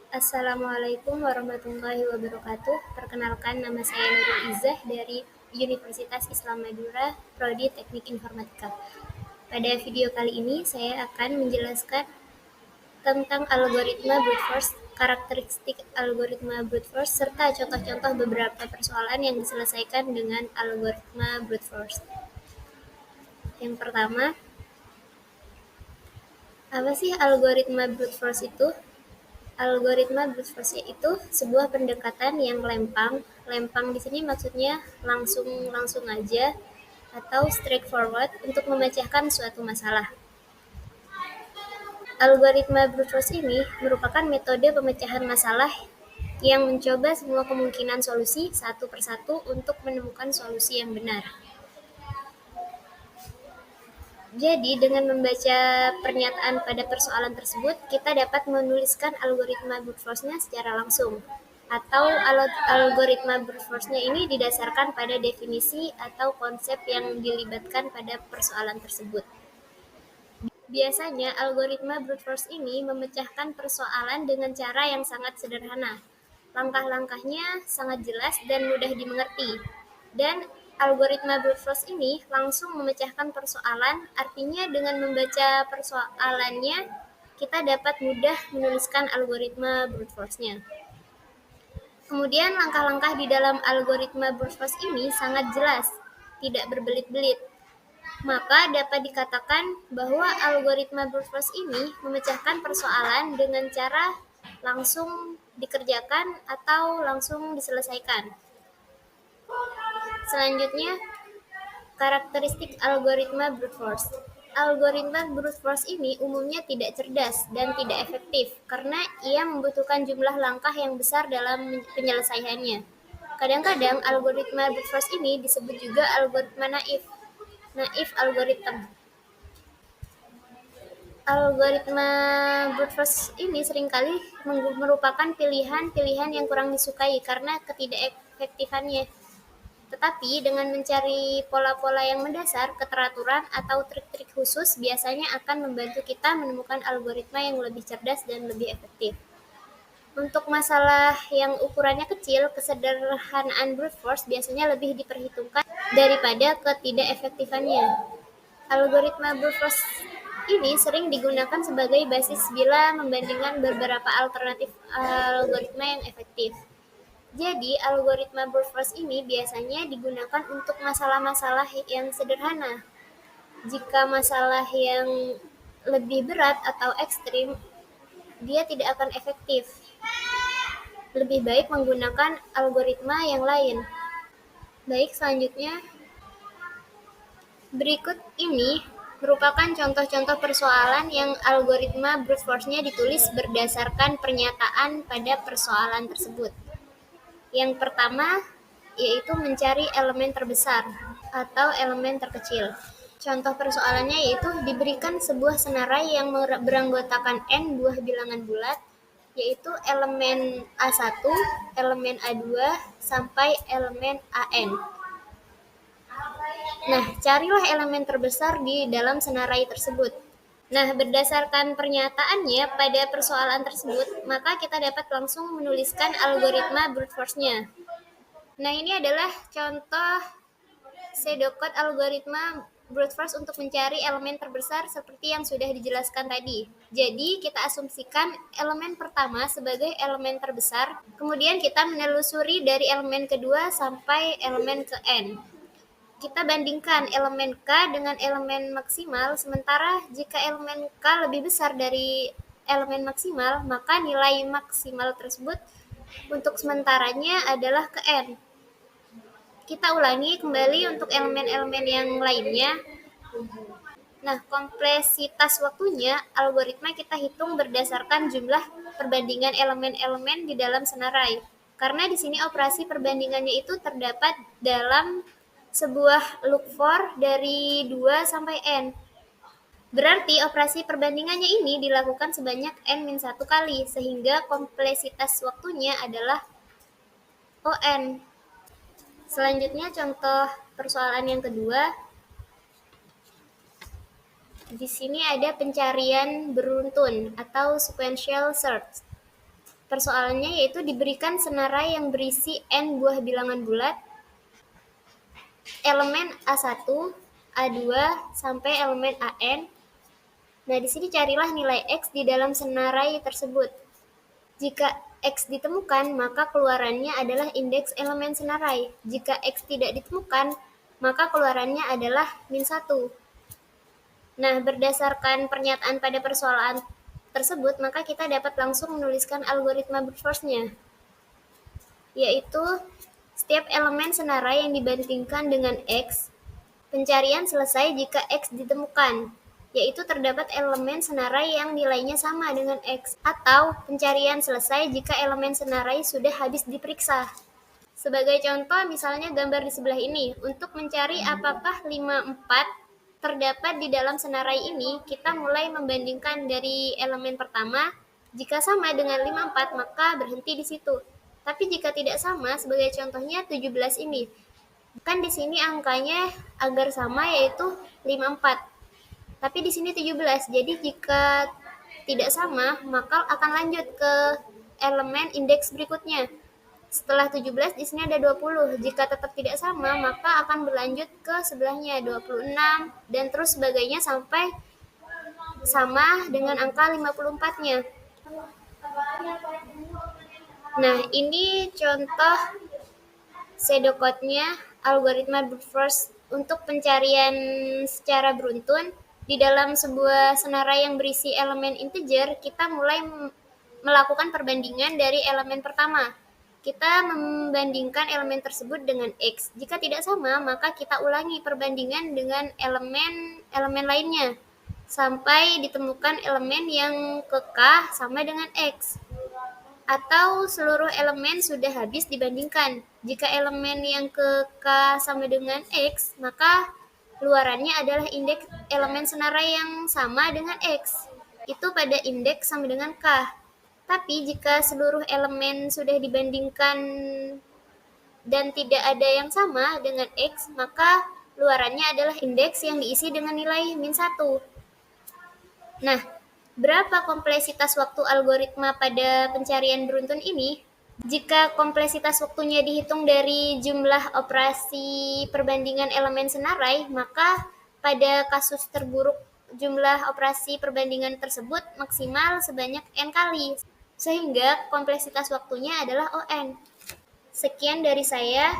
Assalamualaikum warahmatullahi wabarakatuh. Perkenalkan, nama saya Nurul Izzah dari Universitas Islam Madura, Prodi Teknik Informatika. Pada video kali ini, saya akan menjelaskan tentang algoritma brute force, karakteristik algoritma brute force, serta contoh-contoh beberapa persoalan yang diselesaikan dengan algoritma brute force. Yang pertama, apa sih algoritma brute force itu? Algoritma brute force itu sebuah pendekatan yang lempang. Lempang di sini maksudnya langsung aja atau straightforward untuk memecahkan suatu masalah. Algoritma brute force ini merupakan metode pemecahan masalah yang mencoba semua kemungkinan solusi satu persatu untuk menemukan solusi yang benar. Jadi, dengan membaca pernyataan pada persoalan tersebut, kita dapat menuliskan algoritma brute force-nya secara langsung. Atau algoritma brute force-nya ini didasarkan pada definisi atau konsep yang dilibatkan pada persoalan tersebut. Biasanya, algoritma brute force ini memecahkan persoalan dengan cara yang sangat sederhana. Langkah-langkahnya sangat jelas dan mudah dimengerti. Dan algoritma brute force ini langsung memecahkan persoalan, artinya dengan membaca persoalannya, kita dapat mudah menuliskan algoritma brute force-nya. Kemudian langkah-langkah di dalam algoritma brute force ini sangat jelas, tidak berbelit-belit. Maka dapat dikatakan bahwa algoritma brute force ini memecahkan persoalan dengan cara langsung dikerjakan atau langsung diselesaikan. Selanjutnya, karakteristik algoritma brute force. Algoritma brute force ini umumnya tidak cerdas dan tidak efektif karena ia membutuhkan jumlah langkah yang besar dalam penyelesaiannya. Kadang-kadang algoritma brute force ini disebut juga algoritma naif algoritma. Algoritma brute force ini seringkali merupakan pilihan-pilihan yang kurang disukai karena ketidakefektifannya. Tetapi dengan mencari pola-pola yang mendasar, keteraturan, atau trik-trik khusus biasanya akan membantu kita menemukan algoritma yang lebih cerdas dan lebih efektif. Untuk masalah yang ukurannya kecil, kesederhanaan brute force biasanya lebih diperhitungkan daripada ketidakefektifannya. Algoritma brute force ini sering digunakan sebagai basis bila membandingkan beberapa alternatif algoritma yang efektif. Jadi, algoritma brute force ini biasanya digunakan untuk masalah-masalah yang sederhana. Jika masalah yang lebih berat atau ekstrim, dia tidak akan efektif. Lebih baik menggunakan algoritma yang lain. Baik, selanjutnya berikut ini merupakan contoh-contoh persoalan yang algoritma brute force-nya ditulis berdasarkan pernyataan pada persoalan tersebut. Yang pertama, yaitu mencari elemen terbesar atau elemen terkecil. Contoh persoalannya yaitu diberikan sebuah senarai yang beranggotakan n buah bilangan bulat, yaitu elemen A1, elemen A2, sampai elemen AN. Nah, carilah elemen terbesar di dalam senarai tersebut. Nah, berdasarkan pernyataannya pada persoalan tersebut, maka kita dapat langsung menuliskan algoritma brute force-nya. Nah, ini adalah contoh pseudocode algoritma brute force untuk mencari elemen terbesar seperti yang sudah dijelaskan tadi. Jadi, kita asumsikan elemen pertama sebagai elemen terbesar, kemudian kita menelusuri dari elemen kedua sampai elemen ke N. Kita bandingkan elemen K dengan elemen maksimal, sementara jika elemen K lebih besar dari elemen maksimal, maka nilai maksimal tersebut untuk sementaranya adalah ke N. Kita ulangi kembali untuk elemen-elemen yang lainnya. Nah, kompleksitas waktunya, algoritma kita hitung berdasarkan jumlah perbandingan elemen-elemen di dalam senarai. Karena di sini operasi perbandingannya itu terdapat dalam sebuah look for dari 2 sampai N. Berarti operasi perbandingannya ini dilakukan sebanyak N-1 kali, sehingga kompleksitas waktunya adalah ON. Selanjutnya contoh persoalan yang kedua. Di sini ada pencarian beruntun atau sequential search. Persoalannya yaitu diberikan senarai yang berisi n buah bilangan bulat, elemen A1, A2, sampai elemen AN. Nah, di sini carilah nilai X di dalam senarai tersebut. Jika X ditemukan, maka keluarannya adalah indeks elemen senarai. Jika X tidak ditemukan, maka keluarannya adalah -1. Nah, berdasarkan pernyataan pada persoalan tersebut, maka kita dapat langsung menuliskan algoritma brute force-nya, yaitu setiap elemen senarai yang dibandingkan dengan X, pencarian selesai jika X ditemukan, yaitu terdapat elemen senarai yang nilainya sama dengan X, atau pencarian selesai jika elemen senarai sudah habis diperiksa. Sebagai contoh, misalnya gambar di sebelah ini. Untuk mencari apakah 54 terdapat di dalam senarai ini, kita mulai membandingkan dari elemen pertama. Jika sama dengan 54, maka berhenti di situ. Tapi jika tidak sama, sebagai contohnya 17 ini. Kan di sini angkanya agar sama, yaitu 54. Tapi di sini 17. Jadi jika tidak sama, maka akan lanjut ke elemen indeks berikutnya. Setelah 17 di sini ada 20. Jika tetap tidak sama, maka akan berlanjut ke sebelahnya 26 dan terus sebagainya sampai sama dengan angka 54-nya. Nah, ini contoh pseudocode-nya algoritma brute force untuk pencarian secara beruntun. Di dalam sebuah senarai yang berisi elemen integer, kita mulai melakukan perbandingan dari elemen pertama. Kita membandingkan elemen tersebut dengan X. Jika tidak sama, maka kita ulangi perbandingan dengan elemen lainnya sampai ditemukan elemen yang ke K sama dengan X, atau seluruh elemen sudah habis dibandingkan. Jika elemen yang ke K sama dengan X, maka keluarannya adalah indeks elemen senarai yang sama dengan X. Itu pada indeks sama dengan K. Tapi jika seluruh elemen sudah dibandingkan dan tidak ada yang sama dengan X, maka keluarannya adalah indeks yang diisi dengan nilai -1. Nah, berapa kompleksitas waktu algoritma pada pencarian beruntun ini? Jika kompleksitas waktunya dihitung dari jumlah operasi perbandingan elemen senarai, maka pada kasus terburuk jumlah operasi perbandingan tersebut maksimal sebanyak n kali, sehingga kompleksitas waktunya adalah ON. Sekian dari saya,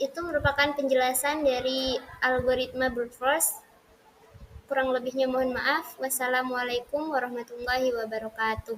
itu merupakan penjelasan dari algoritma brute force. Kurang lebihnya mohon maaf. Wassalamualaikum warahmatullahi wabarakatuh.